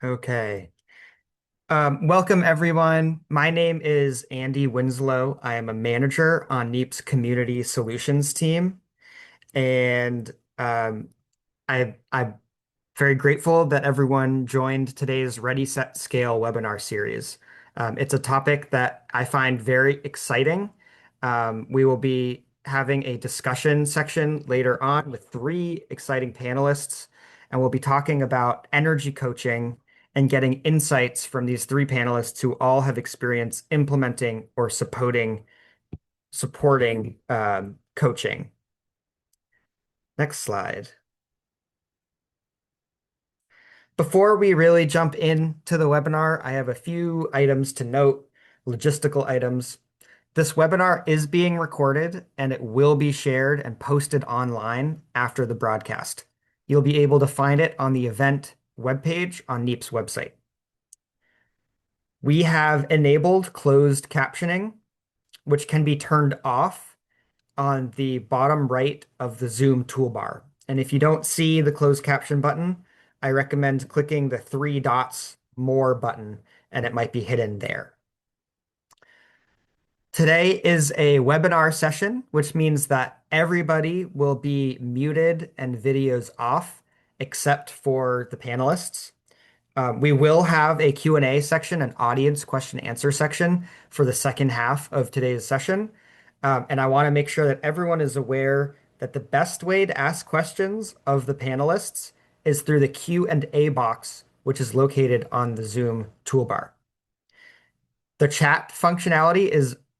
Okay. Welcome, everyone. My name is Andy Winslow. I am a manager on NEEP's Community Solutions team, and I'm very grateful that everyone joined today's Ready, Set, Scale webinar series. It's a topic that I find very exciting. We will be having a discussion section later on with three exciting panelists, and we'll be talking about energy coaching and getting insights from these three panelists who all have experience implementing or supporting coaching. Next slide. Before we really jump into the webinar, I have a few items to note, logistical items. This webinar is being recorded and it will be shared and posted online after the broadcast. You'll be able to find it on the event webpage on NEEP's website. We have enabled closed captioning, which can be turned off on the bottom right of the Zoom toolbar. And if you don't see the closed caption button, I recommend clicking the three dots more button, and it might be hidden there. Today is a webinar session, which means that everybody will be muted and videos off, except for the panelists. We will have a Q&A section, an audience question answer section for the second half of today's session. And I want to make sure that everyone is aware that the best way to ask questions of the panelists is through the Q&A box, which is located on the Zoom toolbar. The chat functionality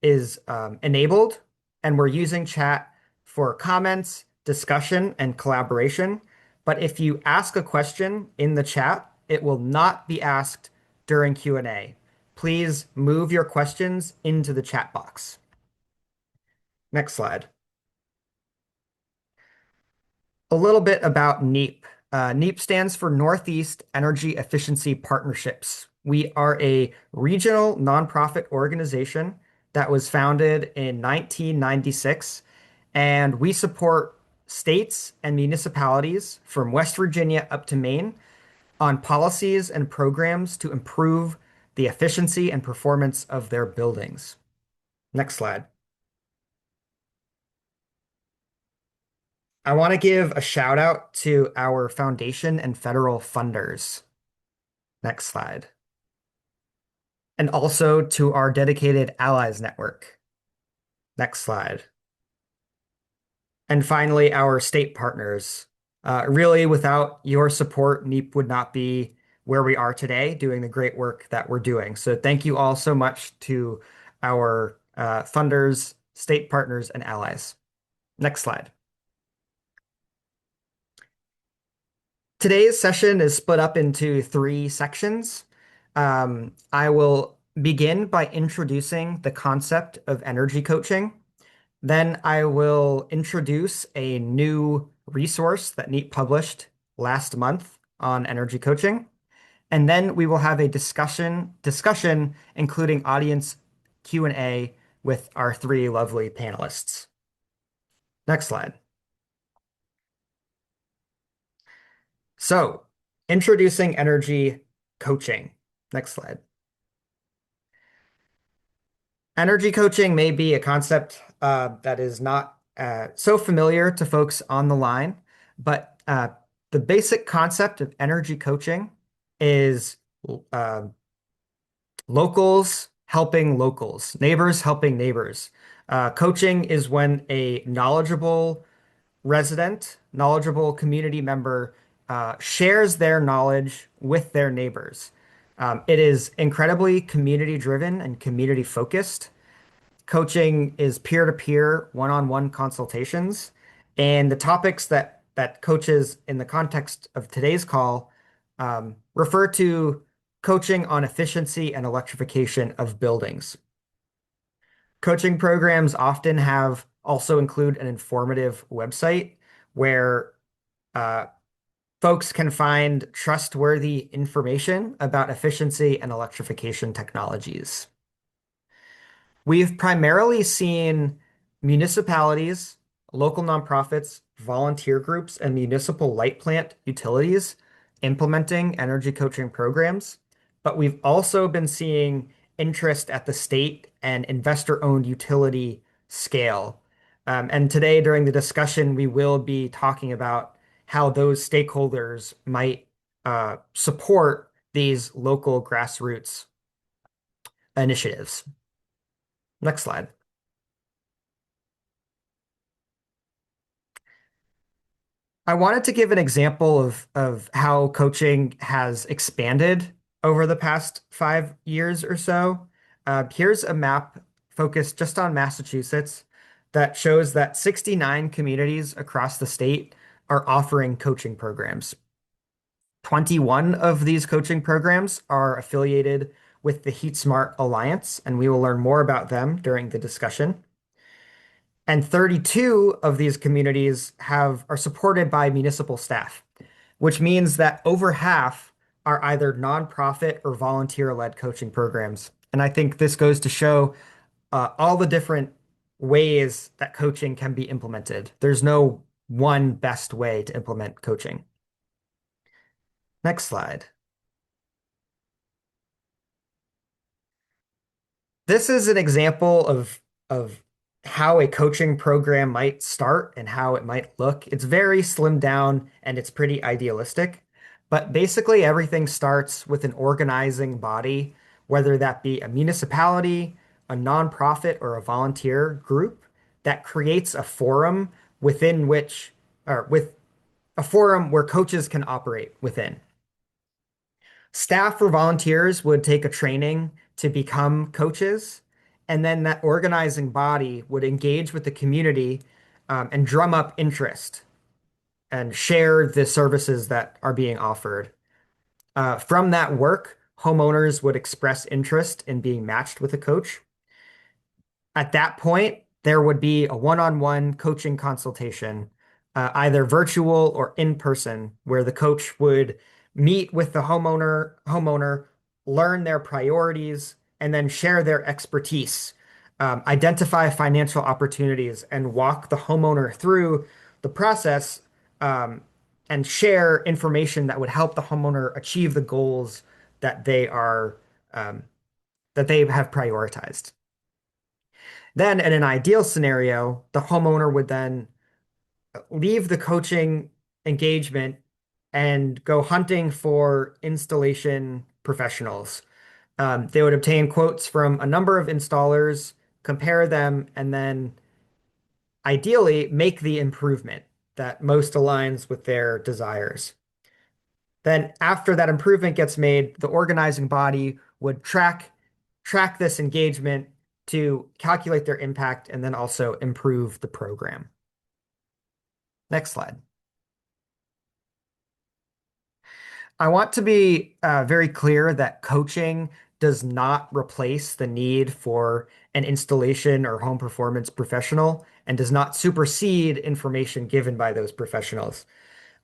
is enabled, and we're using chat for comments, discussion, and collaboration. But if you ask a question in the chat, it will not be asked during Q&A. Please move your questions into the chat box. Next slide. A little bit about NEEP. NEEP stands for Northeast Energy Efficiency Partnerships. We are a regional nonprofit organization that was founded in 1996, and we support states and municipalities from West Virginia up to Maine on policies and programs to improve the efficiency and performance of their buildings. Next slide. I want to give a shout out to our foundation and federal funders. Next slide. And also to our dedicated allies network. Next slide. And finally, our state partners. Really, without your support, NEEP would not be where we are today doing the great work that we're doing. So thank you all so much to our funders, state partners, and allies. Next slide. Today's session is split up into three sections. I will begin by introducing the concept of energy coaching. Then I will introduce a new resource that NEEP published last month on energy coaching. And then we will have a discussion including audience Q&A with our three lovely panelists. Next slide. So, introducing energy coaching. Next slide. Energy coaching may be a concept that is not so familiar to folks on the line, but the basic concept of energy coaching is uh, locals helping locals, neighbors helping neighbors. Coaching is when a knowledgeable resident, knowledgeable community member shares their knowledge with their neighbors. It is incredibly community driven and community focused. Coaching is peer-to-peer, one-on-one consultations, and the topics that coaches in the context of today's call refer to coaching on efficiency and electrification of buildings. Coaching programs often have also include an informative website where uh, folks can find trustworthy information about efficiency and electrification technologies. We've primarily seen municipalities, local nonprofits, volunteer groups, and municipal light plant utilities implementing energy coaching programs, but we've also been seeing interest at the state and investor-owned utility scale. And today, during the discussion, we will be talking about how those stakeholders might support these local grassroots initiatives. Next slide. I wanted to give an example of how coaching has expanded over the past 5 years or so. Here's a map focused just on Massachusetts that shows that 69 communities across the state are offering coaching programs. 21 of these coaching programs are affiliated with the Heat Smart Alliance, and we will learn more about them during the discussion. And 32 of these communities are supported by municipal staff, which means that over half are either nonprofit or volunteer-led coaching programs. And I think this goes to show all the different ways that coaching can be implemented. There's no one best way to implement coaching. Next slide. This is an example of how a coaching program might start and how it might look. It's very slimmed down and it's pretty idealistic, but basically everything starts with an organizing body, whether that be a municipality, a nonprofit, or a volunteer group that creates a forum within which, or with a forum where coaches can operate within. Staff or volunteers would take a training to become coaches, and then that organizing body would engage with the community and drum up interest and share the services that are being offered. From that work, homeowners would express interest in being matched with a coach. At that point, there would be a one-on-one coaching consultation, either virtual or in person, where the coach would meet with the homeowner, learn their priorities, and then share their expertise, identify financial opportunities, and walk the homeowner through the process, um, and share information that would help the homeowner achieve the goals that um, that they have prioritized. Then, in an ideal scenario, the homeowner would then leave the coaching engagement and go hunting for installation professionals. They would obtain quotes from a number of installers, compare them, and then ideally make the improvement that most aligns with their desires. Then, after that improvement gets made, the organizing body would track this engagement to calculate their impact and then also improve the program. Next slide. I want to be very clear that coaching does not replace the need for an installation or home performance professional and does not supersede information given by those professionals.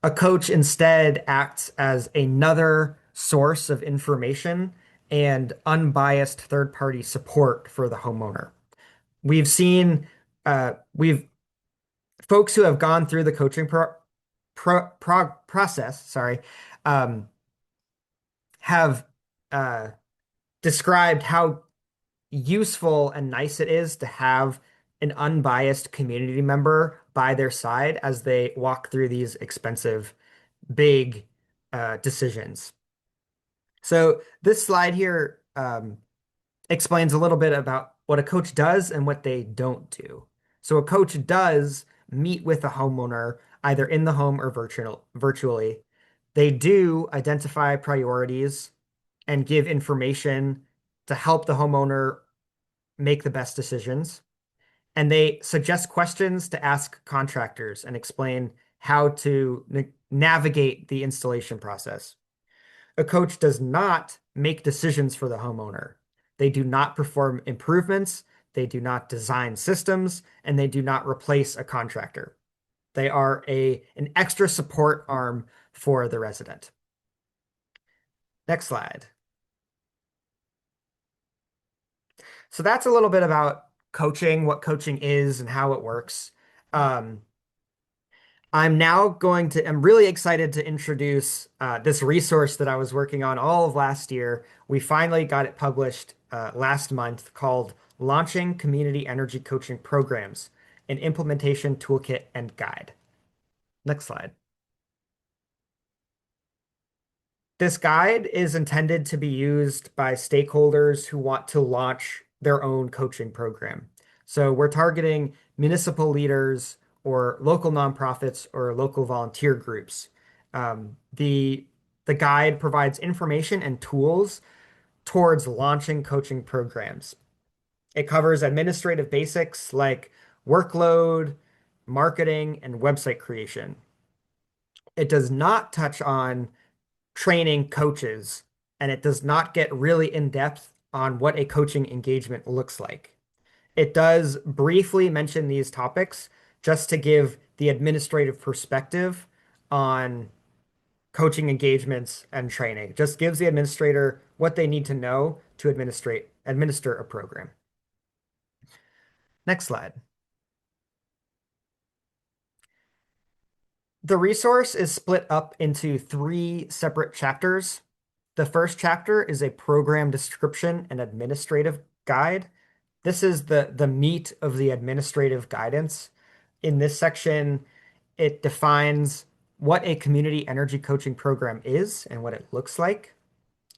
A coach instead acts as another source of information and unbiased third-party support for the homeowner. We've seen we've folks who have gone through the coaching process, sorry, um, have uh, described how useful and nice it is to have an unbiased community member by their side as they walk through these expensive, big decisions. So this slide here explains a little bit about what a coach does and what they don't do. So a coach does meet with a homeowner either in the home or virtually. They do identify priorities and give information to help the homeowner make the best decisions. And they suggest questions to ask contractors and explain how to navigate the installation process. A coach does not make decisions for the homeowner. They do not perform improvements, they do not design systems, and they do not replace a contractor. They are an extra support arm for the resident. Next slide. So that's a little bit about coaching, what coaching is and how it works. Um, I'm really excited to introduce this resource that I was working on all of last year. We finally got it published last month called Launching Community Energy Coaching Programs, an Implementation Toolkit and Guide. Next slide. This guide is intended to be used by stakeholders who want to launch their own coaching program. So we're targeting municipal leaders or local nonprofits or local volunteer groups. The guide provides information and tools towards launching coaching programs. It covers administrative basics like workload, marketing, and website creation. It does not touch on training coaches, and it does not get really in depth on what a coaching engagement looks like. It does briefly mention these topics just to give the administrative perspective on coaching engagements and training. It just gives the administrator what they need to know to administer a program. Next slide. The resource is split up into three separate chapters. The first chapter is a program description and administrative guide. This is the meat of the administrative guidance. In this section, it defines what a community energy coaching program is and what it looks like.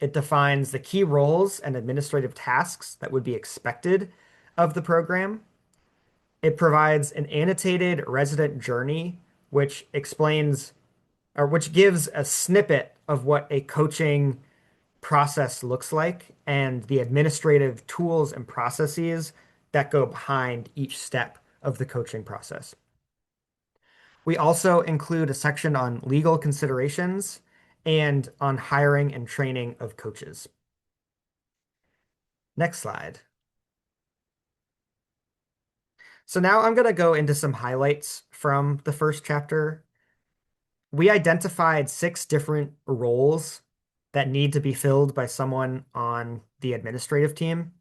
It defines the key roles and administrative tasks that would be expected of the program. It provides an annotated resident journey, which explains or which gives a snippet of what a coaching process looks like and the administrative tools and processes that go behind each step of the coaching process. We also include a section on legal considerations and on hiring and training of coaches. Next slide. So now I'm going to go into some highlights from the first chapter. We identified 6 different roles that need to be filled by someone on the administrative team.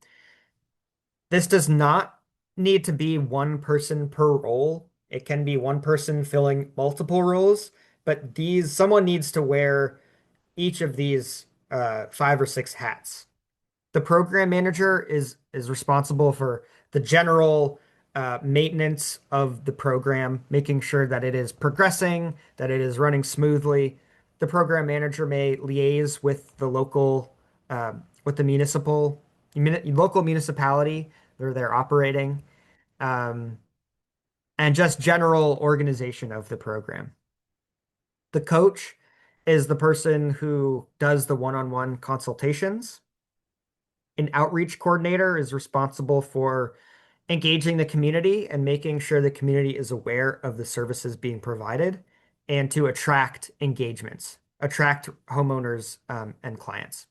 This does not need to be one person per role. It can be one person filling multiple roles, but someone needs to wear each of these 5 or 6 hats. The program manager is responsible for the general maintenance of the program, making sure that it is progressing, that it is running smoothly. The program manager may liaise with the with the local municipality where they're operating, um, and just general organization of the program. The coach is the person who does the one-on-one consultations. An outreach coordinator is responsible for engaging the community and making sure the community is aware of the services being provided and to attract engagements, attract homeowners and clients.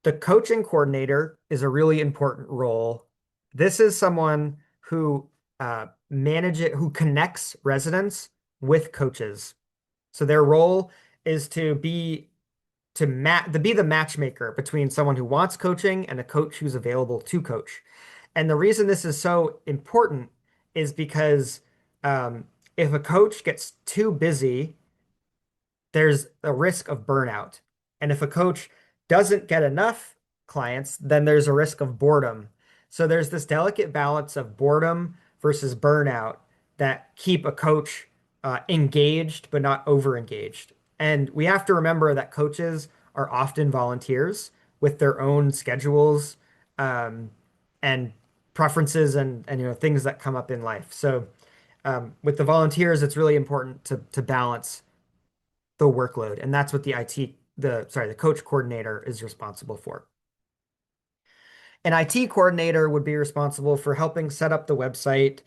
The coaching coordinator is a really important role. This is someone who who connects residents with coaches. So their role is to be the matchmaker between someone who wants coaching and a coach who's available to coach. And the reason this is so important is because if a coach gets too busy, there's a risk of burnout. And if a coach doesn't get enough clients, then there's a risk of boredom. So there's this delicate balance of boredom versus burnout that keep a coach engaged but not over engaged. And we have to remember that coaches are often volunteers with their own schedules and preferences and things that come up in life. So with the volunteers, it's really important to balance the workload, and that's what the coach coordinator is responsible for. An IT coordinator would be responsible for helping set up the website,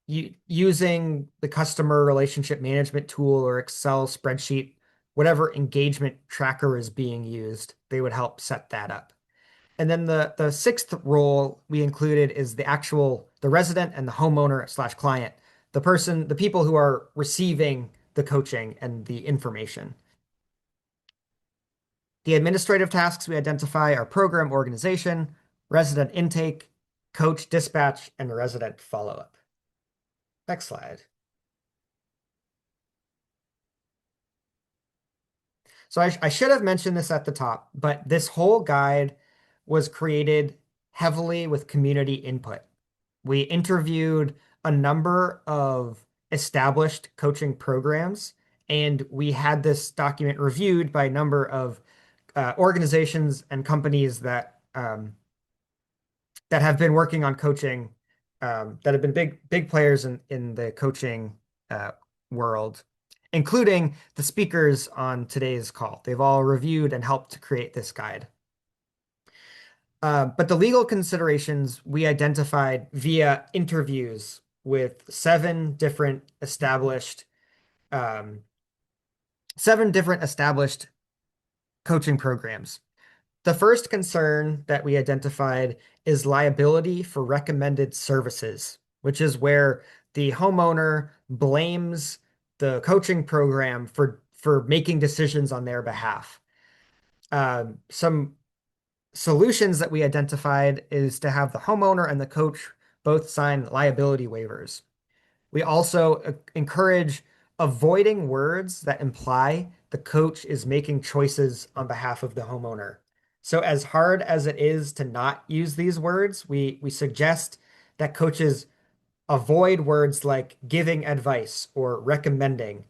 using the customer relationship management tool or Excel spreadsheet, whatever engagement tracker is being used, they would help set that up. And then the sixth role we included is the resident and the homeowner/client, the people who are receiving the coaching and the information. The administrative tasks we identify are program organization, resident intake, coach dispatch, and resident follow-up. Next slide. So I should have mentioned this at the top, but this whole guide was created heavily with community input. We interviewed a number of established coaching programs, and we had this document reviewed by a number of organizations and companies that have been working on coaching, that have been big players in the coaching uh, world, including the speakers on today's call. They've all reviewed and helped to create this guide. But the legal considerations we identified via interviews with um, seven different established coaching programs. The first concern that we identified is liability for recommended services, which is where the homeowner blames the coaching program for making decisions on their behalf. Some solutions that we identified is to have the homeowner and the coach both sign liability waivers. We also encourage avoiding words that imply the coach is making choices on behalf of the homeowner. So as hard as it is to not use these words, we suggest that coaches avoid words like giving advice or recommending,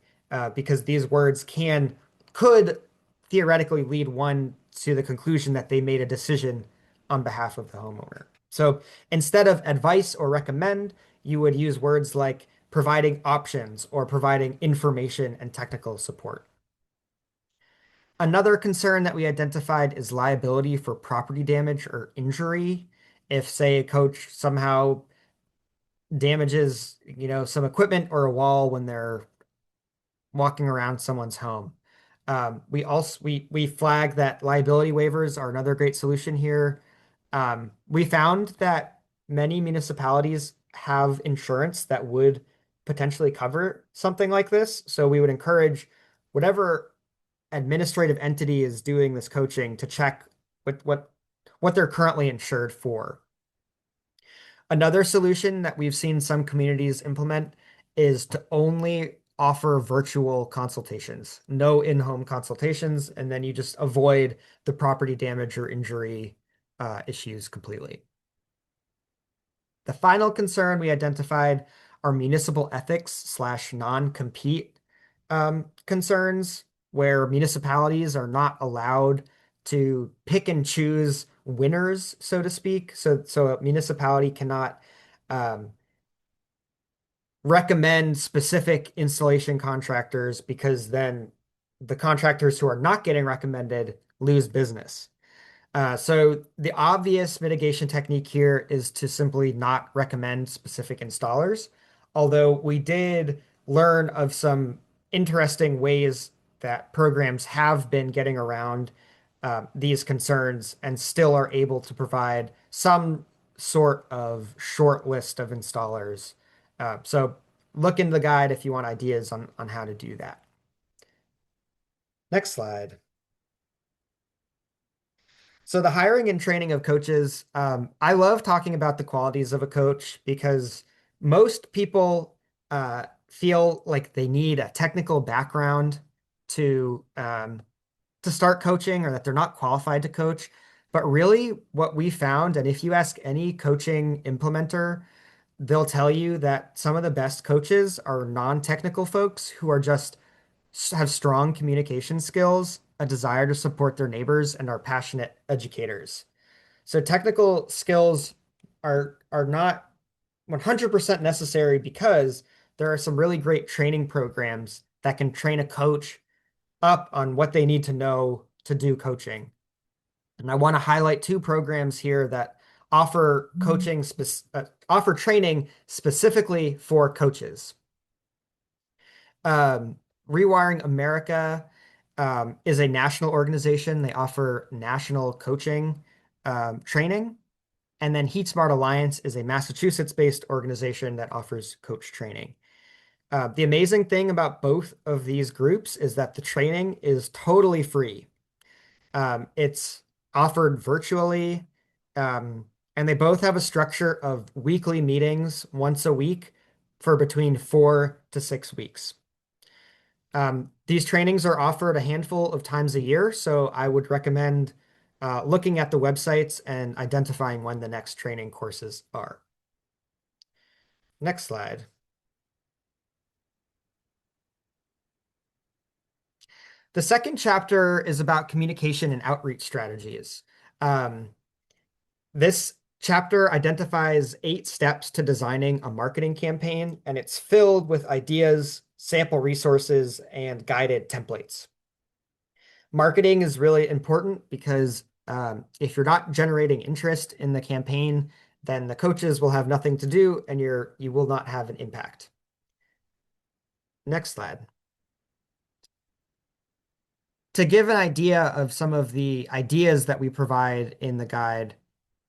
because these words could theoretically lead one to the conclusion that they made a decision on behalf of the homeowner. So instead of advice or recommend, you would use words like providing options or providing information and technical support. Another concern that we identified is liability for property damage or injury. If, say, a coach somehow damages, some equipment or a wall when they're walking around someone's home. We flag that liability waivers are another great solution here. We found that many municipalities have insurance that would potentially cover something like this. So we would encourage whatever administrative entity is doing this coaching to check what they're currently insured for. Another solution that we've seen some communities implement is to only offer virtual consultations, no in-home consultations, and then you just avoid the property damage or injury issues completely. The final concern we identified are municipal ethics slash non-compete concerns, where municipalities are not allowed to pick and choose winners, so to speak. So a municipality cannot um, recommend specific installation contractors because then the contractors who are not getting recommended lose business. So the obvious mitigation technique here is to simply not recommend specific installers, although we did learn of some interesting ways that programs have been getting around these concerns and still are able to provide some sort of short list of installers. So look in the guide if you want ideas on how to do that. Next slide. So the hiring and training of coaches, I love talking about the qualities of a coach because most people feel like they need a technical background to start coaching or that they're not qualified to coach. But really, what we found, and if you ask any coaching implementer, they'll tell you that some of the best coaches are non-technical folks who are just have strong communication skills, a desire to support their neighbors, and are passionate educators. So technical skills are not 100% necessary because there are some really great training programs that can train a coach up on what they need to know to do coaching. And I want to highlight two programs here that offer training specifically for coaches. Rewiring America is a national organization. They offer national coaching training. And then Heat Smart Alliance is a Massachusetts-based organization that offers coach training. The amazing thing about both of these groups is that the training is totally free. It's offered virtually, and they both have a structure of weekly meetings once a week for between 4 to 6 weeks. These trainings are offered a handful of times a year, so I would recommend looking at the websites and identifying when the next training courses are. Next slide. The second chapter is about communication and outreach strategies. Um, this chapter identifies 8 steps to designing a marketing campaign, and it's filled with ideas, sample resources, and guided templates. Marketing is really important because if you're not generating interest in the campaign, then the coaches will have nothing to do and you will not have an impact. Next slide. To give an idea of some of the ideas that we provide in the guide,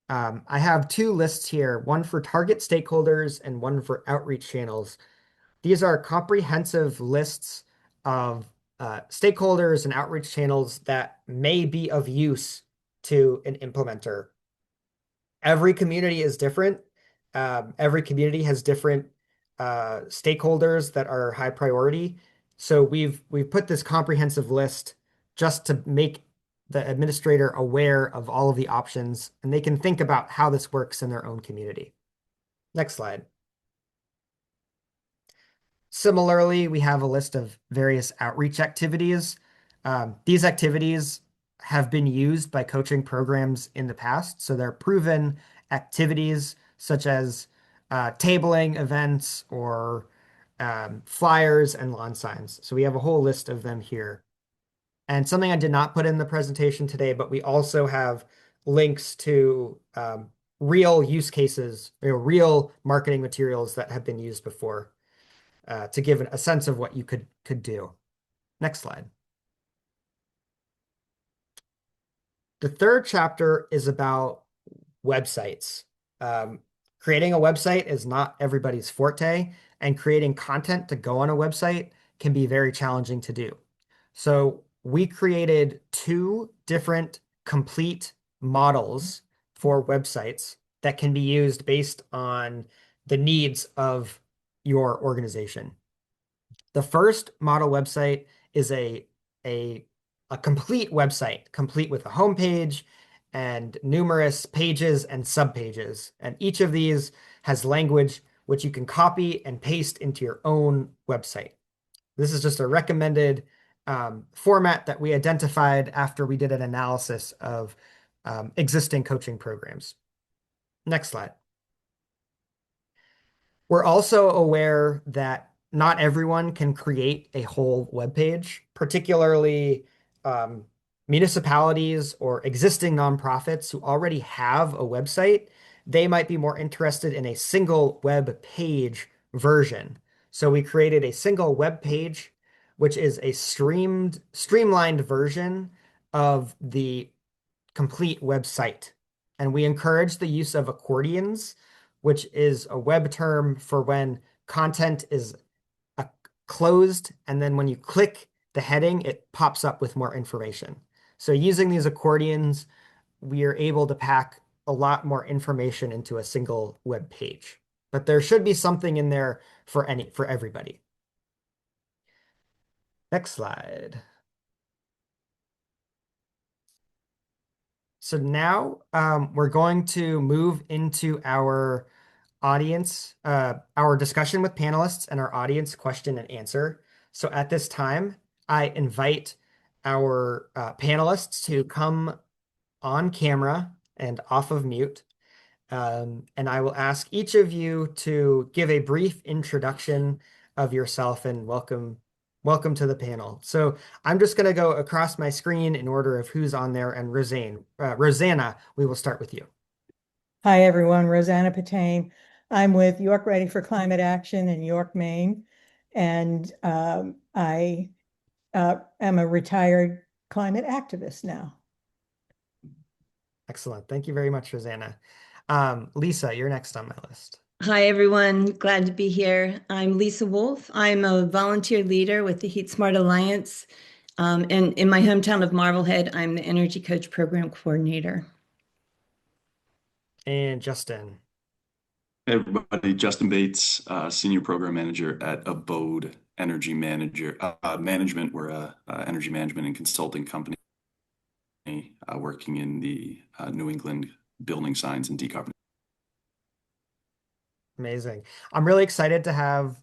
I have 2 lists here, one for target stakeholders and one for outreach channels. These are comprehensive lists of stakeholders and outreach channels that may be of use to an implementer. Every community is different. Every community has different stakeholders that are high priority. So we've put this comprehensive list just to make the administrator aware of all of the options, and they can think about how this works in their own community. Next slide. Similarly, we have a list of various outreach activities. These activities have been used by coaching programs in the past, so they're proven activities such as tabling events or flyers and lawn signs. So we have a whole list of them here. And something I did not put in the presentation today, but we also have links to real use cases, real marketing materials that have been used before to give a sense of what you could do. Next slide. The third chapter is about websites. Um, Creating a website is not everybody's forte, and creating content to go on a website can be very challenging to do. So we created 2 different complete models for websites that can be used based on the needs of your organization. The first model website is a, a complete website, complete with a homepage and numerous pages and subpages. And each of these has language which you can copy and paste into your own website. This is just a recommended format that we identified after we did an analysis of existing coaching programs. Next slide. We're also aware that not everyone can create a whole web page, particularly municipalities or existing nonprofits who already have a website. They might be more interested in a single web page version. So we created a single web page, which is a streamlined version of the complete website. And we encourage the use of accordions, which is a web term for when content is closed, and then when you click the heading, it pops up with more information. So using these accordions, we are able to pack a lot more information into a single web page. But there should be something in there for everybody. Next slide. So now we're going to move into our our discussion with panelists and our audience question and answer. So at this time, I invite our panelists to come on camera and off of mute. And I will ask each of you to give a brief introduction of yourself and welcome to the panel. So I'm just going to go across my screen in order of who's on there. And Rosanna, we will start with you. Hi, everyone. Rosanna Patain. I'm with York Ready for Climate Action in York, Maine. And I am a retired climate activist now. Excellent. Thank you very much, Rosanna. Lisa, you're next on my list. Hi, everyone. Glad to be here. I'm Lisa Wolf. I'm a volunteer leader with the Heat Smart Alliance. And in my hometown of Marblehead, I'm the Energy Coach Program Coordinator. And Justin. Hey everybody, Justin Bates, Senior Program Manager at Abode energy manager management. We're a energy management and consulting company working in the New England building signs and decarbonization. Amazing. I'm really excited to have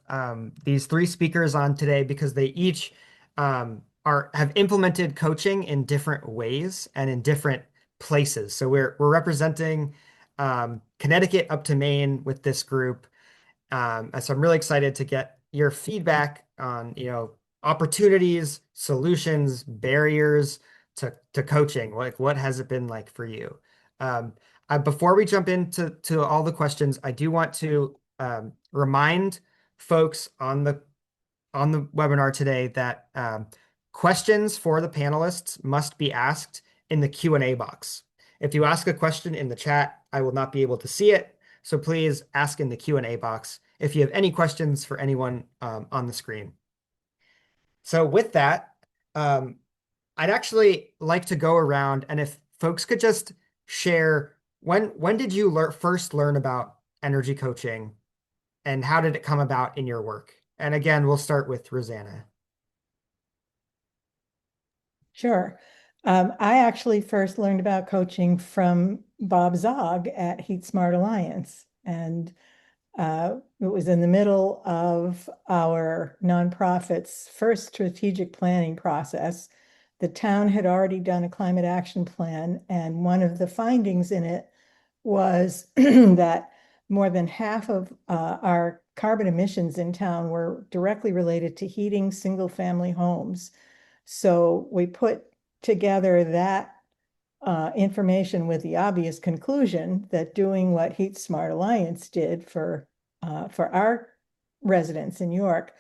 these three speakers on today because they each have implemented coaching in different ways and in different places. So we're representing Connecticut up to Maine with this group. And so I'm really excited to get your feedback on, opportunities, solutions, barriers to coaching. Like, what has it been like for you? Um, Before we jump into all the questions, I do want to remind folks on the webinar today that questions for the panelists must be asked in the Q&A box. If you ask a question in the chat, I will not be able to see it. So please ask in the Q&A box if you have any questions for anyone on the screen. So with that, um, I'd actually like to go around and if folks could just share when did you first learn about energy coaching and how did it come about in your work? And again, we'll start with Rosanna. Sure. I actually first learned about coaching from Bob Zog at Heat Smart Alliance. And it was in the middle of our nonprofit's first strategic planning process. The town had already done a climate action plan, and one of the findings in it was that more than half of our carbon emissions in town were directly related to heating single-family homes. So we put together that information with the obvious conclusion that doing what Heat Smart Alliance did for our residents in York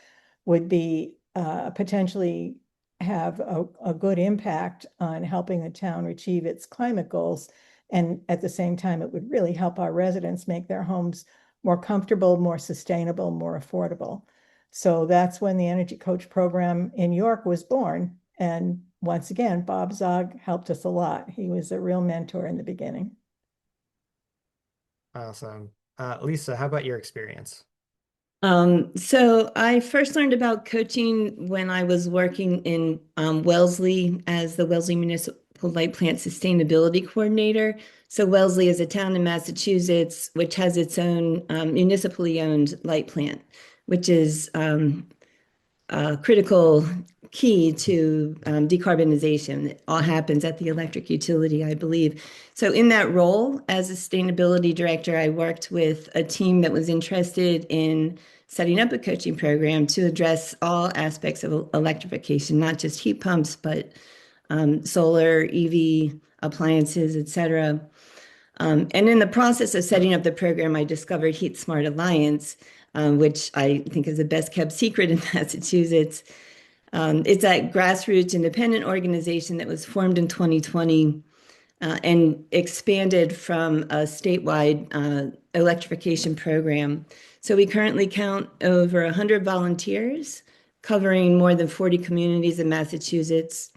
would be potentially have a good impact on helping the town achieve its climate goals. And at the same time, it would really help our residents make their homes more comfortable, more sustainable, more affordable. So that's when the Energy Coach program in York was born. And once again, Bob Zog helped us a lot. He was a real mentor in the beginning. Awesome. Lisa, how about your experience? So I first learned about coaching when I was working in Wellesley as the Wellesley Municipal Light Plant Sustainability Coordinator. So Wellesley is a town in Massachusetts which has its own municipally owned light plant, which is critical key to decarbonization. It all happens at the electric utility, I believe. So in that role as a sustainability director, I worked with a team that was interested in setting up a coaching program to address all aspects of electrification, not just heat pumps, but solar, EV, appliances, et cetera. And in the process of setting up the program, I discovered Heat Smart Alliance, which I think is the best kept secret in Massachusetts. It's a grassroots independent organization that was formed in 2020 and expanded from a statewide electrification program. So we currently count over 100 volunteers covering more than 40 communities in Massachusetts.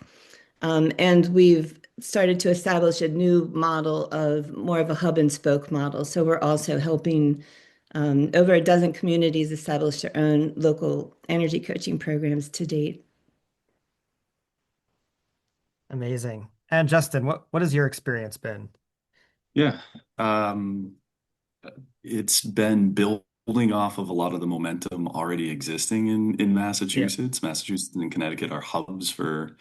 And we've started to establish a new model of more of a hub and spoke model. So we're also helping over a dozen communities establish their own local energy coaching programs to date. Amazing. And Justin, what has your experience been? Yeah. Um, it's been building off of a lot of the momentum already existing in Yeah. Massachusetts. Massachusetts and Connecticut are hubs for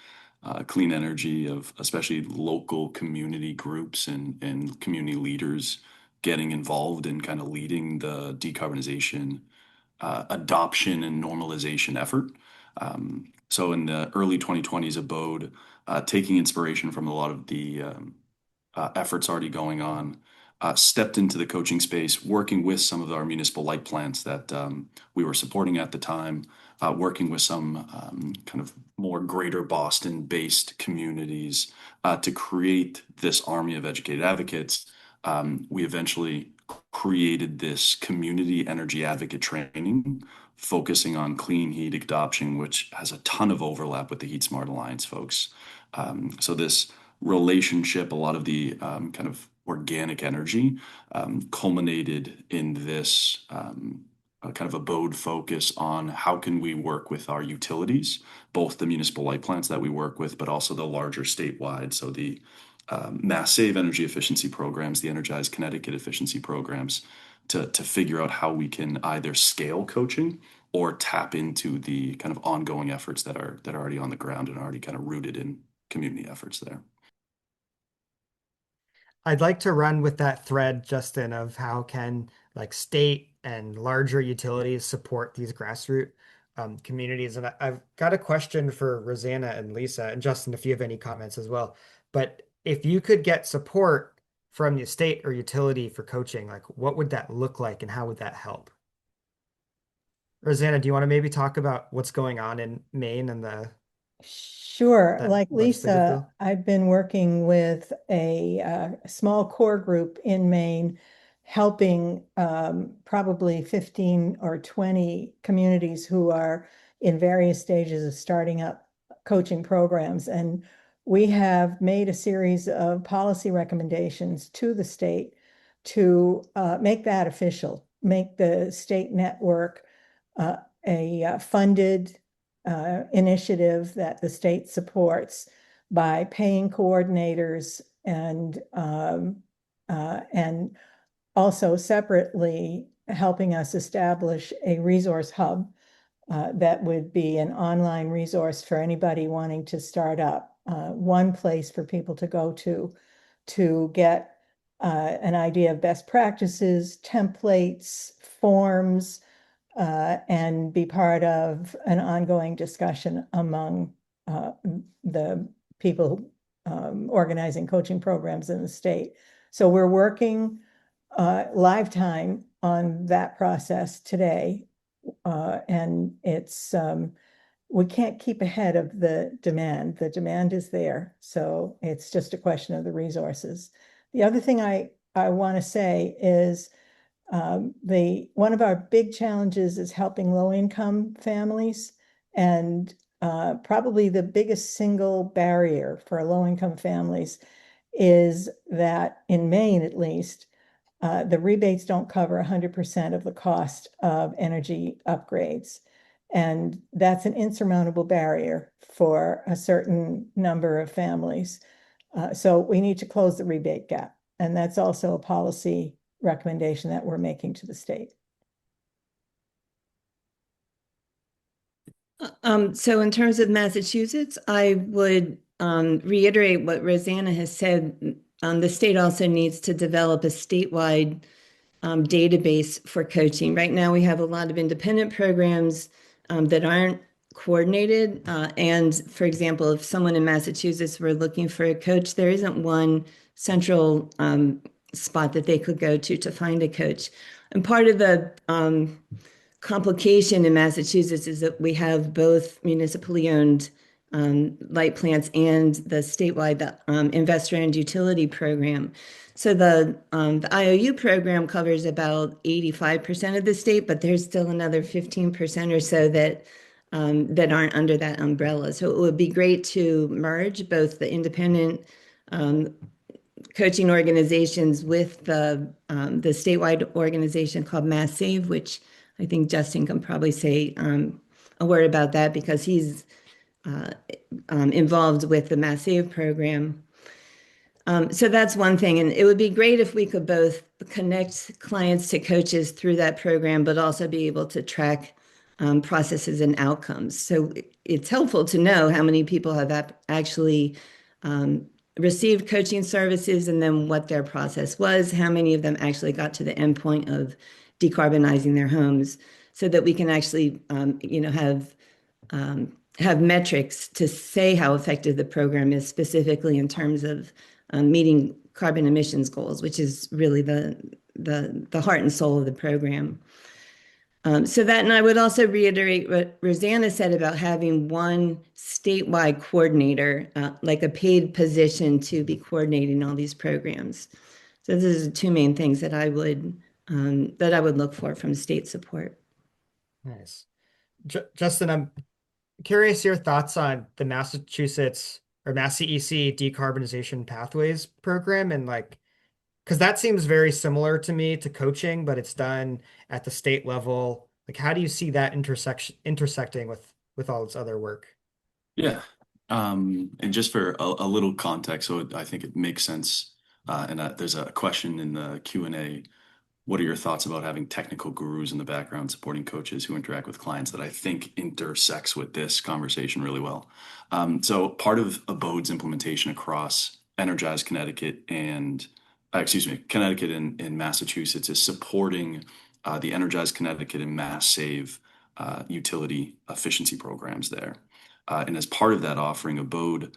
clean energy of especially local community groups and community leaders getting involved in kind of leading the decarbonization adoption and normalization effort. So in the early 2020s, Abode, taking inspiration from a lot of the efforts already going on, stepped into the coaching space, working with some of our municipal light plants that we were supporting at the time, working with some kind of more greater Boston-based communities to create this army of educated advocates. We eventually created this community energy advocate training focusing on clean heat adoption, which has a ton of overlap with the Heat Smart Alliance folks. So this relationship, a lot of the kind of organic energy culminated in this a kind of a bode focus on how can we work with our utilities, both the municipal light plants that we work with, but also the larger statewide. So the Mass Save energy efficiency programs, the Energize Connecticut efficiency programs, to figure out how we can either scale coaching or tap into the kind of ongoing efforts that are already on the ground and already kind of rooted in community efforts there. I'd like to run with that thread, Justin, of how can like state and larger utilities support these grassroots communities. And I've got a question for Rosanna and Lisa, and Justin, if you have any comments as well. But if you could get support from the state or utility for coaching, like what would that look like and how would that help? Rosanna, do you want to maybe talk about what's going on in Maine and Sure. that Like legislative Lisa, bill? I've been working with a small core group in Maine, helping probably 15 or 20 communities who are in various stages of starting up coaching programs. And we have made a series of policy recommendations to the state to make that official, make the state network uh, a funded initiative that the state supports by paying coordinators and also separately helping us establish a resource hub that would be an online resource for anybody wanting to start up, one place for people to go to get an idea of best practices, templates, forms, and be part of an ongoing discussion among the people organizing coaching programs in the state. So we're working live time on that process today. And we can't keep ahead of the demand. The demand is there. So it's just a question of the resources. The other thing I want to say is one of our big challenges is helping low-income families, and probably the biggest single barrier for low-income families is that in Maine, at least, the rebates don't cover 100% of the cost of energy upgrades. And that's an insurmountable barrier for a certain number of families. So we need to close the rebate gap. And that's also a policy recommendation that we're making to the state. So in terms of Massachusetts, I would reiterate what Rosanna has said. The state also needs to develop a statewide database for coaching. Right now, we have a lot of independent programs that aren't coordinated. And for example, if someone in Massachusetts were looking for a coach, there isn't one central spot that they could go to find a coach. And part of the complication in Massachusetts is that we have both municipally owned light plants and the statewide investor-owned utility program. So the IOU program covers about 85% of the state, but there's still another 15% or so that aren't under that umbrella. So it would be great to merge both the independent coaching organizations with the statewide organization called Mass Save, which I think Justin can probably say a word about that because he's involved with the Mass Save program. So that's one thing. And it would be great if we could both connect clients to coaches through that program, but also be able to track processes and outcomes. So it's helpful to know how many people have actually received coaching services and then what their process was, how many of them actually got to the end point of decarbonizing their homes so that we can actually, have metrics to say how effective the program is specifically in terms of meeting carbon emissions goals, which is really the heart and soul of the program. So that, and I would also reiterate what Rosanna said about having one statewide coordinator, like a paid position to be coordinating all these programs. So those are the two main things that I would look for from state support. Nice. Justin, I'm curious your thoughts on the Massachusetts or Mass CEC decarbonization pathways program and like, because that seems very similar to me to coaching, but it's done at the state level Like, how do you see that intersecting with all this other work? Yeah. And just for a little context, so I think it makes sense. And there's a question in the Q&A. What are your thoughts about having technical gurus in the background supporting coaches who interact with clients that I think intersects with this conversation really well? So part of Abode's implementation across Energize Connecticut and, excuse me, Connecticut and Massachusetts is supporting the Energize Connecticut and Mass Save utility efficiency programs there. And as part of that offering, Abode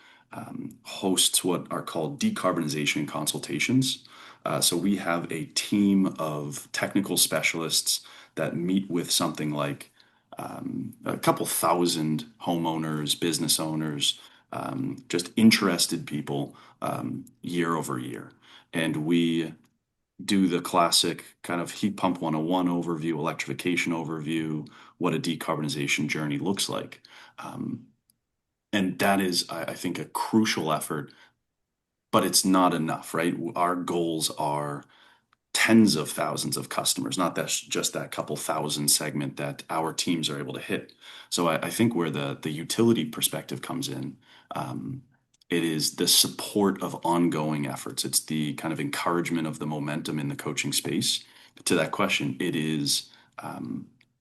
hosts what are called decarbonization consultations. So we have a team of technical specialists that meet with something like a couple thousand homeowners, business owners, just interested people year over year. And we do the classic kind of heat pump 101 overview, electrification overview, what a decarbonization journey looks like. Um, and that is, I think, a crucial effort, but it's not enough, right? Our goals are tens of thousands of customers, not that just that couple thousand segment that our teams are able to hit. So I think where the utility perspective comes in, it is the support of ongoing efforts. It's the kind of encouragement of the momentum in the coaching space. To that question, it is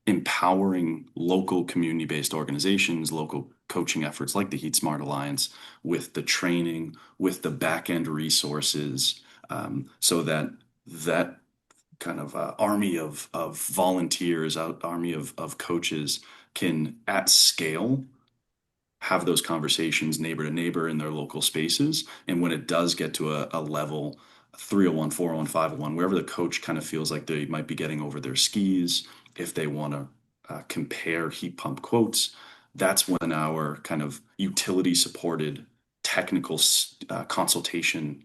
empowering local community-based organizations, local coaching efforts like the Heat Smart Alliance with the training, with the back-end resources, so that that kind of army of volunteers, army of coaches can at scale have those conversations neighbor to neighbor in their local spaces. And when it does get to a level 301, 401, 501, wherever the coach kind of feels like they might be getting over their skis, if they want to compare heat pump quotes, that's when our kind of utility supported technical consultation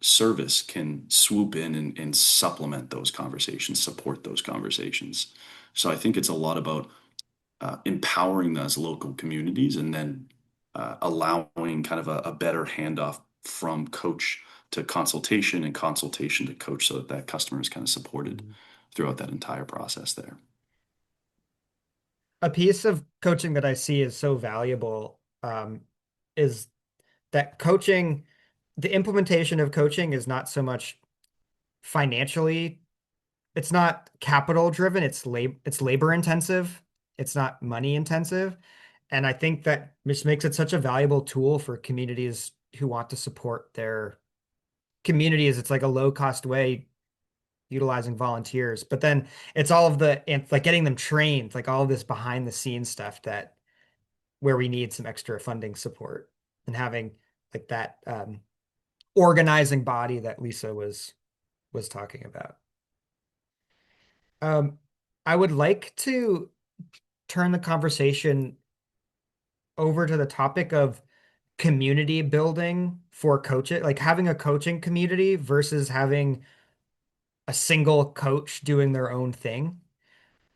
service can swoop in and supplement those conversations, support those conversations. So I think it's a lot about empowering those local communities and then allowing kind of a better handoff from coach to consultation and consultation to coach so that that customer is kind of supported Mhm. throughout that entire process there. A piece of coaching that I see is so valuable is that coaching, the implementation of coaching is not so much financially, it's not capital driven, it's labor intensive, it's not money intensive. And I think that just makes it such a valuable tool for communities who want to support their communities. It's like a low cost way utilizing volunteers. But then it's all of the and like getting them trained, like all of this behind the scenes stuff that where we need some extra funding support and having like that organizing body that Lisa was talking about. Um, I would like to turn the conversation over to the topic of community building for coaches, like having a coaching community versus having a single coach doing their own thing.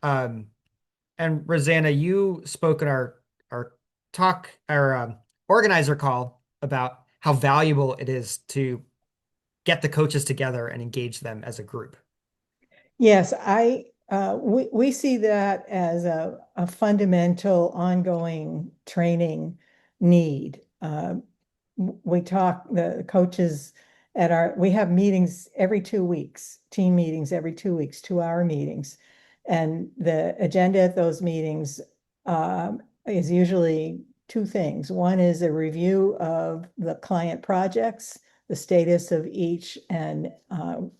Um, and Rosanna, you spoke in our talk, our organizer call about how valuable it is to get the coaches together and engage them as a group. Yes, we see that as a fundamental ongoing training need. We talk, the coaches we have meetings every 2 weeks, team meetings every 2 weeks, 2-hour meetings. And the agenda at those meetings is usually two things. One is a review of the client projects, the status of each, and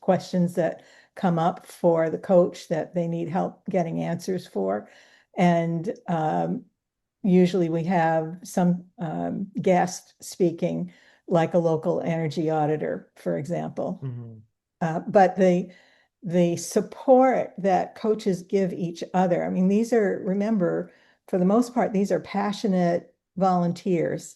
questions that come up for the coach that they need help getting answers for. And usually we have some guest speaking, like a local energy auditor, for example. Mhm. But the support that coaches give each other, I mean, remember, for the most part, these are passionate volunteers,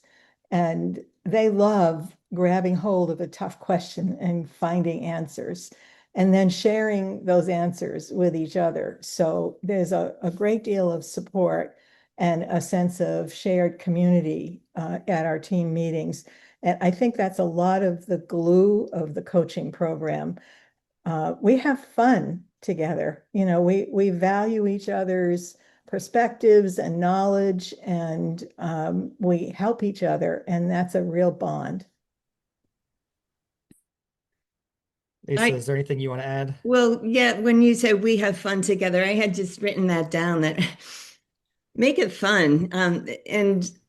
and they love grabbing hold of a tough question and finding answers, and then sharing those answers with each other. So there's a great deal of support and a sense of shared community at our team meetings. And I think that's a lot of the glue of the coaching program. We have fun together. We value each other's perspectives and knowledge, and we help each other, and that's a real bond. Lisa, I is there anything you want to add? Well, yeah, when you said we have fun together, I had just written that down that make it fun. And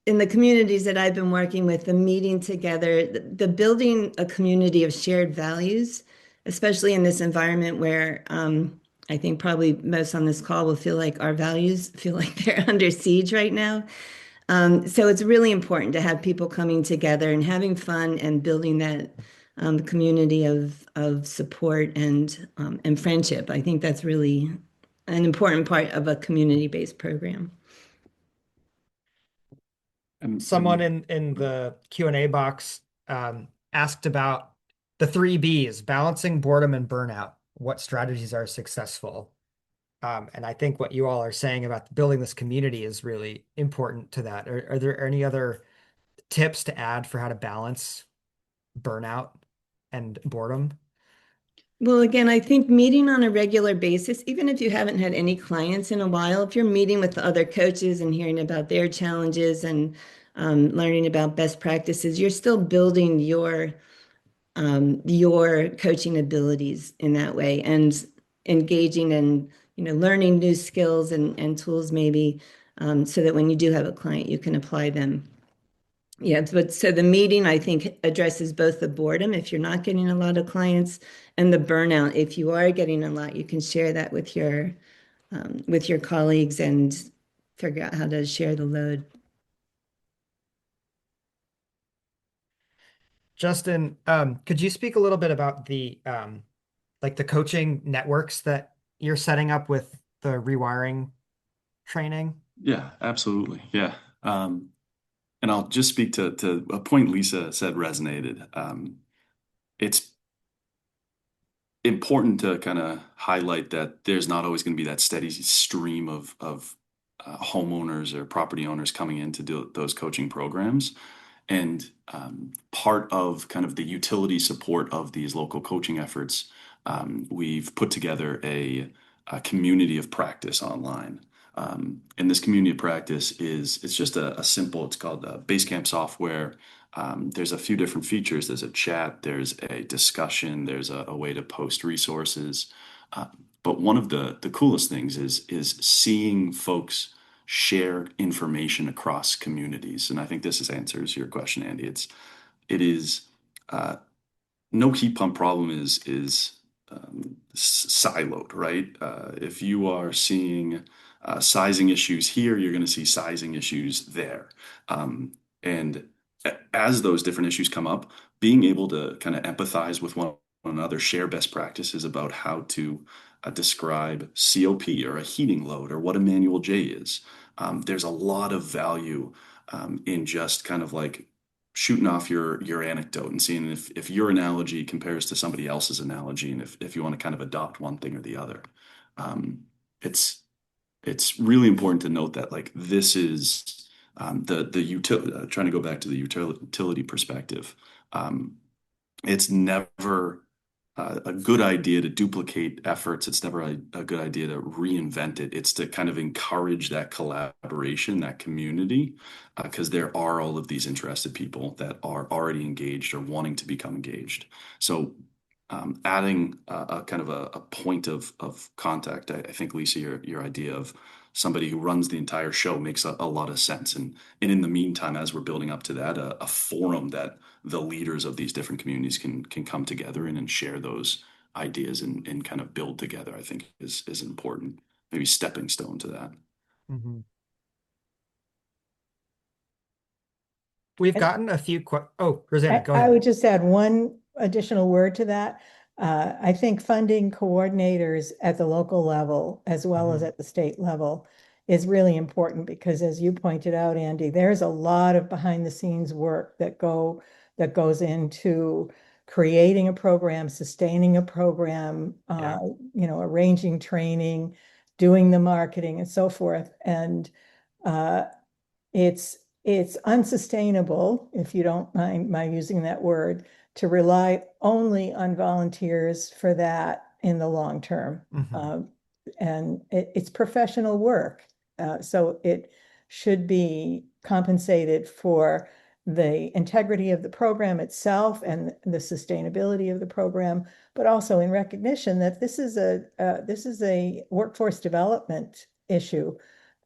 in the communities that I've been working with, the meeting together, the building a community of shared values, especially in this environment where I think probably most on this call will feel like our values feel like they're under siege right now. So it's really important to have people coming together and having fun and building that community of support and friendship. I think that's really an important part of a community-based program. Someone in the Q&A box asked about the three Bs, balancing boredom and burnout. What strategies are successful? And I think what you all are saying about building this community is really important to that. Are there any other tips to add for how to balance burnout and boredom? Well, again, I think meeting on a regular basis, even if you haven't had any clients in a while, if you're meeting with the other coaches and hearing about their challenges and learning about best practices, you're still building your coaching abilities in that way and engaging and learning new skills and tools maybe so that when you do have a client, you can apply them. Yeah, but so the meeting, I think, addresses both the boredom if you're not getting a lot of clients and the burnout. If you are getting a lot, you can share that with your colleagues and figure out how to share the load. Justin, could you speak a little bit about the like the coaching networks that you're setting up with the rewiring training? Yeah, absolutely. Yeah. And I'll just speak to a point Lisa said resonated. It's important to kind of highlight that there's not always going to be that steady stream of homeowners or property owners coming in to do those coaching programs. And part of kind of the utility support of these local coaching efforts, we've put together a community of practice online. And this community of practice it's just a simple, it's called Basecamp software. There's a few different features. There's a chat, there's a discussion, there's a way to post resources. But one of the coolest things is seeing folks share information across communities. And I think answers your question, Andy. It is uh, no heat pump problem is siloed, right? If you are seeing sizing issues here, you're going to see sizing issues there. And as those different issues come up, being able to kind of empathize with one another, share best practices about how to describe COP or a heating load or what a manual J is. There's a lot of value in just kind of like shooting off your anecdote and seeing if your analogy compares to somebody else's analogy and if you want to kind of adopt one thing or the other. Um, it's it's really important to note that like this is the utility trying to go back to the utility perspective. Um, it's never a good idea to duplicate efforts. It's never a good idea to reinvent it. It's to kind of encourage that collaboration, that community, because there are all of these interested people that are already engaged or wanting to become engaged. So, adding a kind of a point of contact, I think, Lisa, your idea of somebody who runs the entire show makes a lot of sense. And in the meantime, as we're building up to that, a forum that the leaders of these different communities can come together in and share those ideas and kind of build together, I think is important. Maybe stepping stone to that. Mhm. We've gotten a few oh, Rosanna, go I ahead. would just add one additional word to that. I think funding coordinators at the local level as well as Mhm. at the state level is really important because, as you pointed out, Andy, there's a lot of behind the scenes work that goes into creating a program, sustaining a program, Yeah. arranging training, doing the marketing, and so forth. And uh, it's unsustainable, if you don't mind my using that word, to rely only on volunteers for that in the long term. Hmm. And it's professional work. So it should be compensated for the integrity of the program itself and the sustainability of the program, but also in recognition that this is a workforce development issue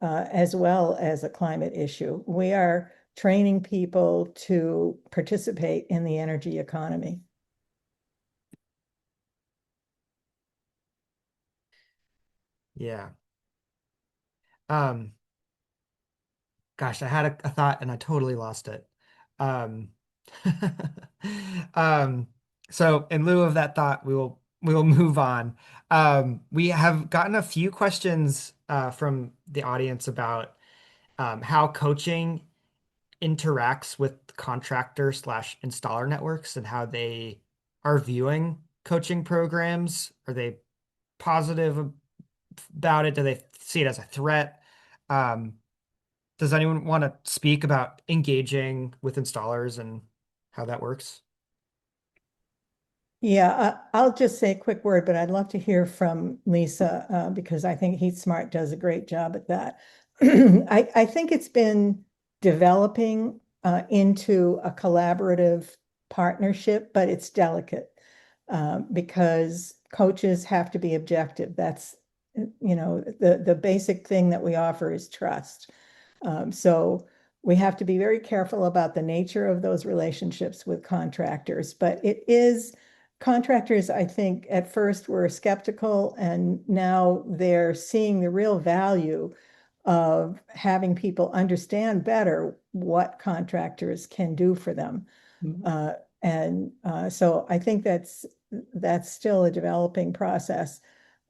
as well as a climate issue. We are training people to participate in the energy economy. Yeah. Um, Gosh, I had a thought and I totally lost it. Um, um, so in lieu of that thought, we will move on. We have gotten a few questions from the audience about how coaching interacts with contractor slash installer networks and how they are viewing coaching programs. Are they positive about it? Do they see it as a threat? Um, does anyone want to speak about engaging with installers and how that works? Yeah, I'll just say a quick word, but I'd love to hear from Lisa because I think Heat Smart does a great job at that. I think it's been developing into a collaborative partnership, but it's delicate because coaches have to be objective. That's, the basic thing that we offer is trust. So we have to be very careful about the nature of those relationships with contractors, but it is contractors, I think, at first were skeptical, and now they're seeing the real value of having people understand better what contractors can do for them. Mhm. So I think that's still a developing process,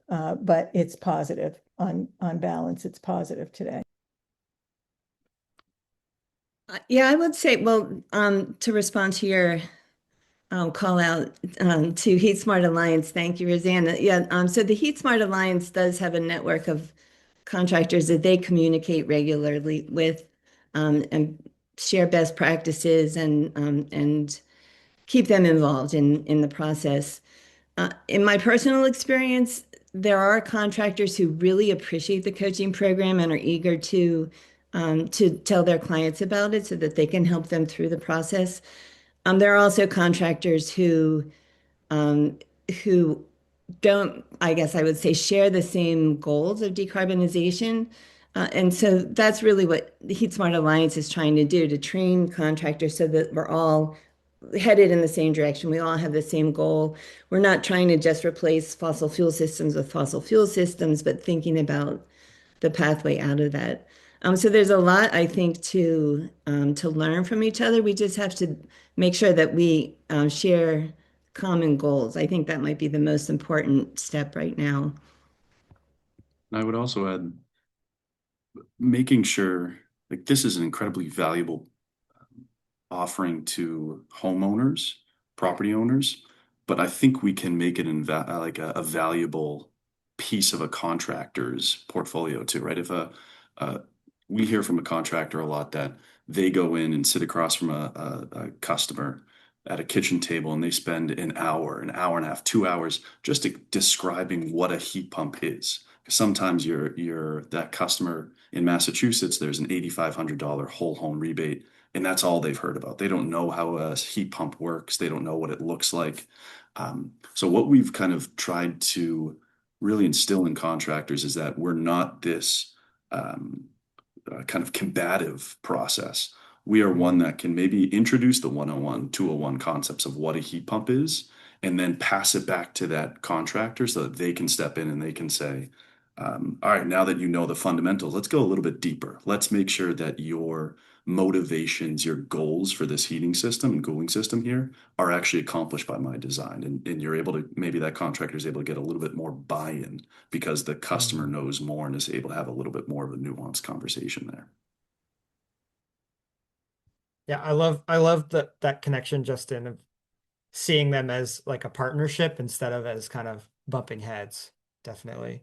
but it's positive on balance. It's positive today. Yeah, I would say, well, to respond to your call out to Heat Smart Alliance, thank you, Rosanna. Yeah, so the Heat Smart Alliance does have a network of contractors that they communicate regularly with and share best practices and keep them involved in the process. In my personal experience, there are contractors who really appreciate the coaching program and are eager to tell their clients about it so that they can help them through the process. There are also contractors um, who don't, I guess I would say, share the same goals of decarbonization. And so that's really what the Heat Smart Alliance is trying to do, to train contractors so that we're all headed in the same direction. We all have the same goal. We're not trying to just replace fossil fuel systems with fossil fuel systems, but thinking about the pathway out of that. So there's a lot, I think, to learn from each other. We just have to make sure that we share common goals. I think that might be the most important step right now. And I would also add making sure like this is an incredibly valuable offering to homeowners, property owners, but I think we can make it like a valuable piece of a contractor's portfolio too, right? If uh, we hear from a contractor a lot that they go in and sit across from a customer at a kitchen table and they spend an hour and a half, 2 hours just describing what a heat pump is. Sometimes you're that customer in Massachusetts, there's an $8,500 whole home rebate and that's all they've heard about. They don't know how a heat pump works. They don't know what it looks like. So what we've kind of tried to really instill in contractors is that we're not this um, kind of combative process. We are one that can maybe introduce the 101, 201 concepts of what a heat pump is, and then pass it back to that contractor so that they can step in and they can say, all right, now that you know the fundamentals, let's go a little bit deeper. Let's make sure that your motivations, your goals for this heating system and cooling system here are actually accomplished by my design. And you're able to, maybe that contractor is able to get a little bit more buy-in because the customer Mm. knows more and is able to have a little bit more of a nuanced conversation there. Yeah, I love that connection, Justin, of seeing them as like a partnership instead of as kind of bumping heads. Definitely.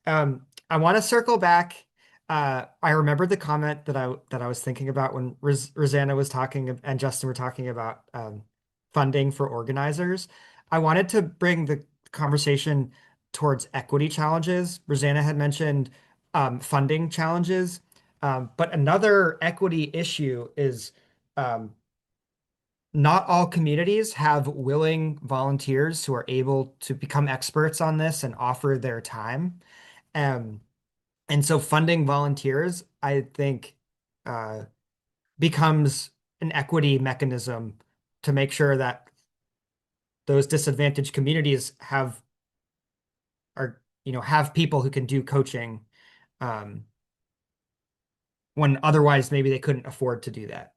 I want to circle back. I remembered the comment that I was thinking about when Rosanna was talking and Justin were talking about funding for organizers. I wanted to bring the conversation towards equity challenges. Rosanna had mentioned funding challenges, but another equity issue is um, not all communities have willing volunteers who are able to become experts on this and offer their time. Um, and so funding volunteers, I think, uh, becomes an equity mechanism to make sure that those disadvantaged communities have people who can do coaching um, when otherwise maybe they couldn't afford to do that.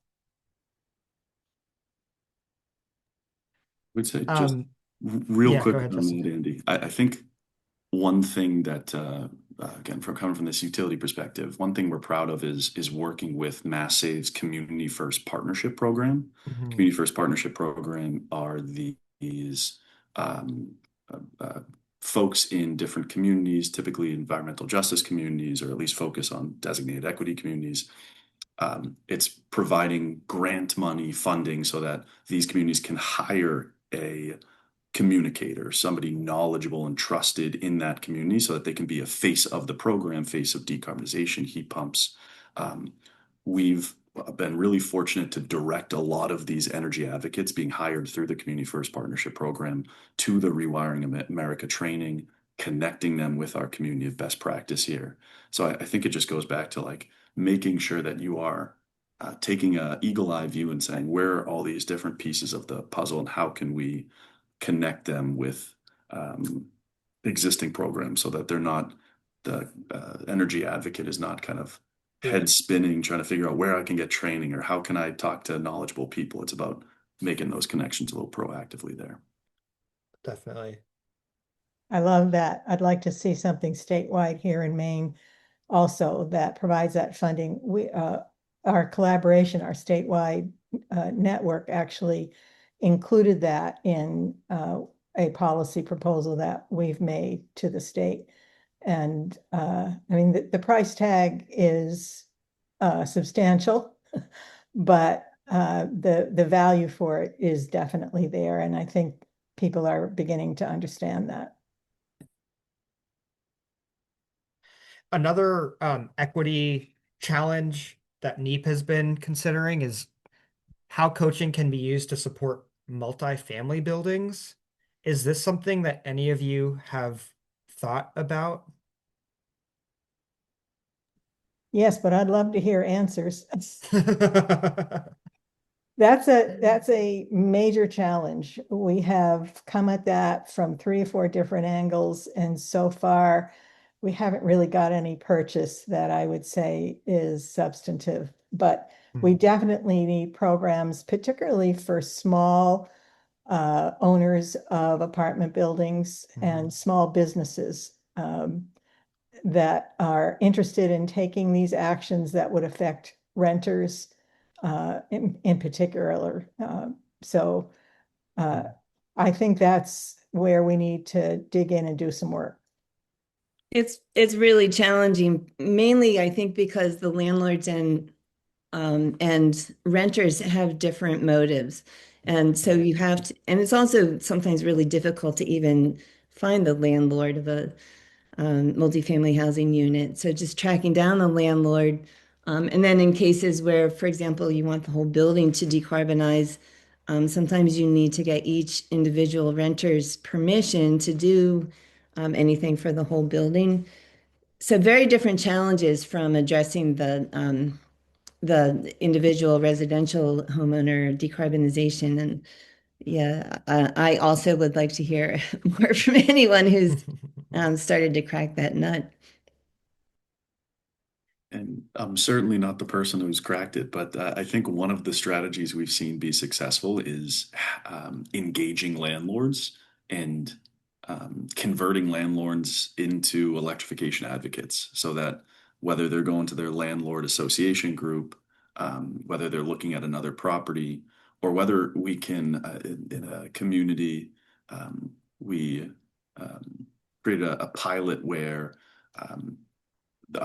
Would say just Um, real yeah, quick go ahead, on Justin. that, Andy. I think one thing that again, from coming from this utility perspective, one thing we're proud of is working with Mass Save's Community First Partnership Program. Mhm. Community First Partnership Program are these um, uh, uh, folks in different communities, typically environmental justice communities, or at least focus on designated equity communities. It's providing grant money funding so that these communities can hire a communicator, somebody knowledgeable and trusted in that community so that they can be a face of the program, face of decarbonization, heat pumps. Um, we've been really fortunate to direct a lot of these energy advocates being hired through the Community First Partnership Program to the Rewiring America training, connecting them with our community of best practice here. So I think it just goes back to like making sure that you are taking a eagle eye view and saying, where are all these different pieces of the puzzle and how can we connect them with um, existing programs so that they're not the energy advocate is not kind of Yeah, head spinning trying to figure out where I can get training or how can I talk to knowledgeable people. It's about making those connections a little proactively there. definitely. I love that. I'd like to see something statewide here in Maine also that provides that funding. Our collaboration, our statewide network actually included that in a policy proposal that we've made to the state. And I mean, the price tag is substantial, but the value for it is definitely there. And I think people are beginning to understand that. Another equity challenge that NEEP has been considering is how coaching can be used to support multifamily buildings. Is this something that any of you have thought about? Yes, but I'd love to hear answers. That's a major challenge. We have come at that from 3 or 4 different angles, and so far we haven't really got any purchase that I would say is substantive. But we definitely need programs, particularly for small owners of apartment buildings Mhm. and small businesses that are interested in taking these actions that would affect renters in particular. So uh, I think that's where we need to dig in and do some work. It's really challenging, mainly I think because the landlords and renters have different motives. And so Yeah. you have to, and it's also sometimes really difficult to even find the landlord of a multifamily housing unit. So just tracking down the landlord. And then in cases where, for example, you want the whole building to decarbonize, sometimes you need to get each individual renter's permission to do anything for the whole building. So very different challenges from addressing the individual residential homeowner decarbonization. And yeah, I also would like to hear more from anyone who's started to crack that nut. And I'm certainly not the person who's cracked it, but I think one of the strategies we've seen be successful is engaging landlords and converting landlords into electrification advocates so that whether they're going to their landlord association group, whether they're looking at another property, or whether we can, in a community, we create a pilot where um,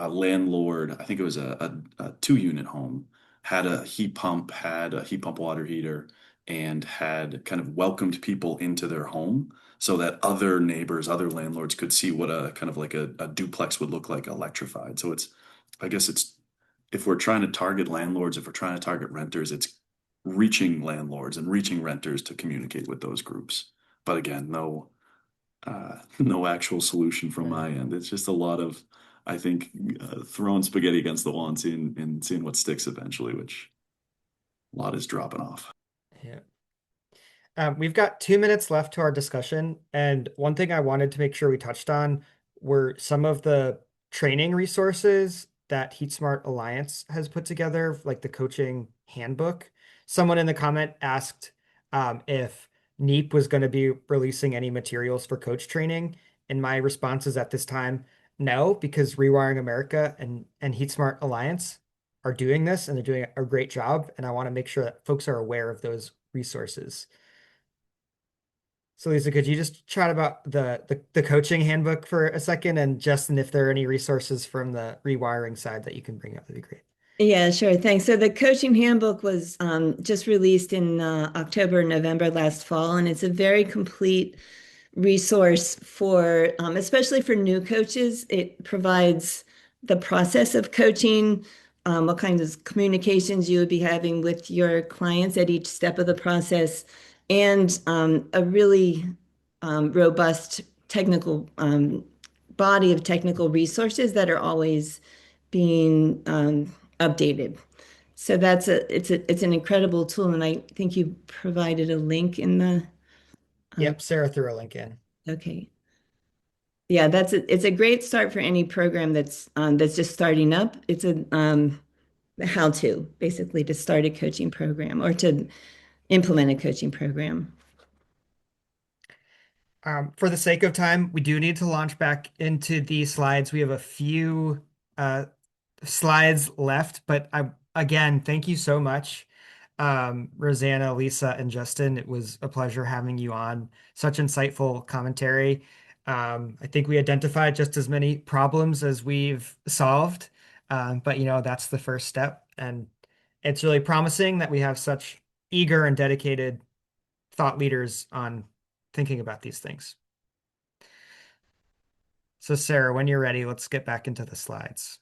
landlord, I think it was a 2 unit home, had a heat pump, had a heat pump water heater, and had kind of welcomed people into their home so that other neighbors, other landlords could see what a kind of like a duplex would look like electrified. So it's, I guess it's, if we're trying to target landlords, if we're trying to target renters, it's reaching landlords and reaching renters to communicate with those groups. But again, no actual solution from my end. It's just a lot of, I think, throwing spaghetti against the wall and seeing what sticks eventually, which a lot is dropping off. Yeah. We've got 2 minutes left to our discussion, and one thing I wanted to make sure we touched on were some of the training resources that Heat Smart Alliance has put together, like the coaching handbook. Someone in the comment asked if NEEP was going to be releasing any materials for coach training, and my response is at this time, no, because Rewiring America and Heat Smart Alliance are doing this, and they're doing a great job, and I want to make sure that folks are aware of those resources. So Lisa, could you just chat about the coaching handbook for a second? And Justin, if there are any resources from the rewiring side that you can bring up, that'd be great. Yeah, sure. Thanks. So the coaching handbook was just released in October, November last fall, and it's a very complete resource for, especially for new coaches. It provides the process of coaching, what kinds of communications you would be having with your clients at each step of the process, and a really robust technical body of technical resources that are always being updated. So it's an incredible tool, and I think you provided a link in the Yep, Sarah threw a link in. okay. Yeah, it's a great start for any program that's just starting up. It's a how to basically to start a coaching program or to implement a coaching program. For the sake of time, we do need to launch back into the slides. We have a few uh, slides left, but again, thank you so much, Rosanna, Lisa, and Justin. It was a pleasure having you on. Such insightful commentary. I think we identified just as many problems as we've solved, but that's the first step, and it's really promising that we have such eager and dedicated thought leaders on thinking about these things. So, Sarah, when you're ready, let's get back into the slides.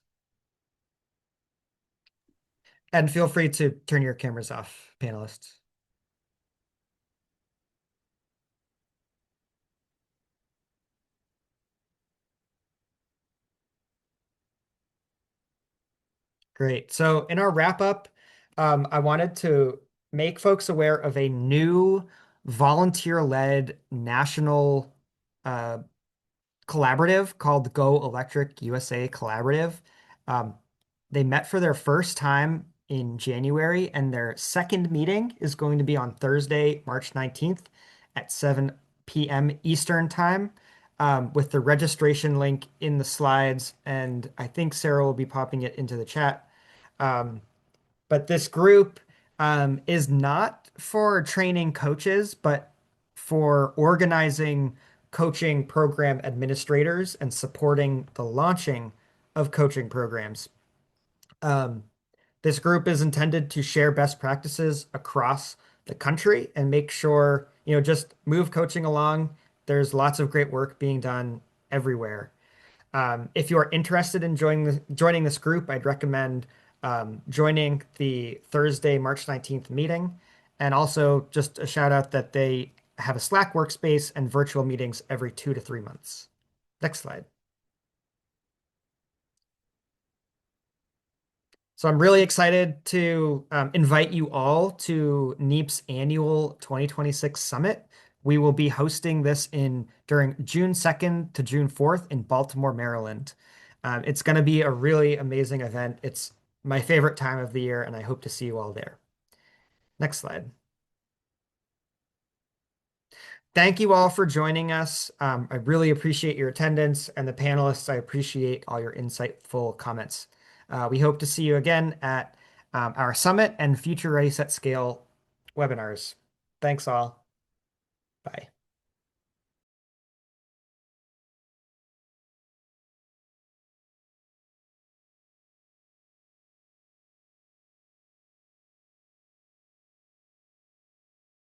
And feel free to turn your cameras off, panelists. Great. So in our wrap up, I wanted to make folks aware of a new volunteer-led national uh, collaborative called Go Electric USA Collaborative. Um, they met for their first time in January, and their second meeting is going to be on Thursday, March 19th at 7 p.m. Eastern Time, with the registration link in the slides. And I think Sarah will be popping it into the chat. Um, but this group is not for training coaches, but for organizing coaching program administrators and supporting the launching of coaching programs. Um, this group is intended to share best practices across the country and make sure, just move coaching along. There's lots of great work being done everywhere. If you are interested in joining this group, I'd recommend joining the Thursday, March 19th meeting. And also just a shout out that they have a Slack workspace and virtual meetings every 2 to 3 months. Next slide. So I'm really excited to invite you all to NEEP's annual 2026 summit. We will be hosting this during June 2nd to June 4th in Baltimore, Maryland. It's going to be a really amazing event. It's my favorite time of the year, and I hope to see you all there. Next slide. Thank you all for joining us. I really appreciate your attendance, and the panelists, I appreciate all your insightful comments. We hope to see you again at our summit and future Ready Set Scale webinars. Thanks all. Bye.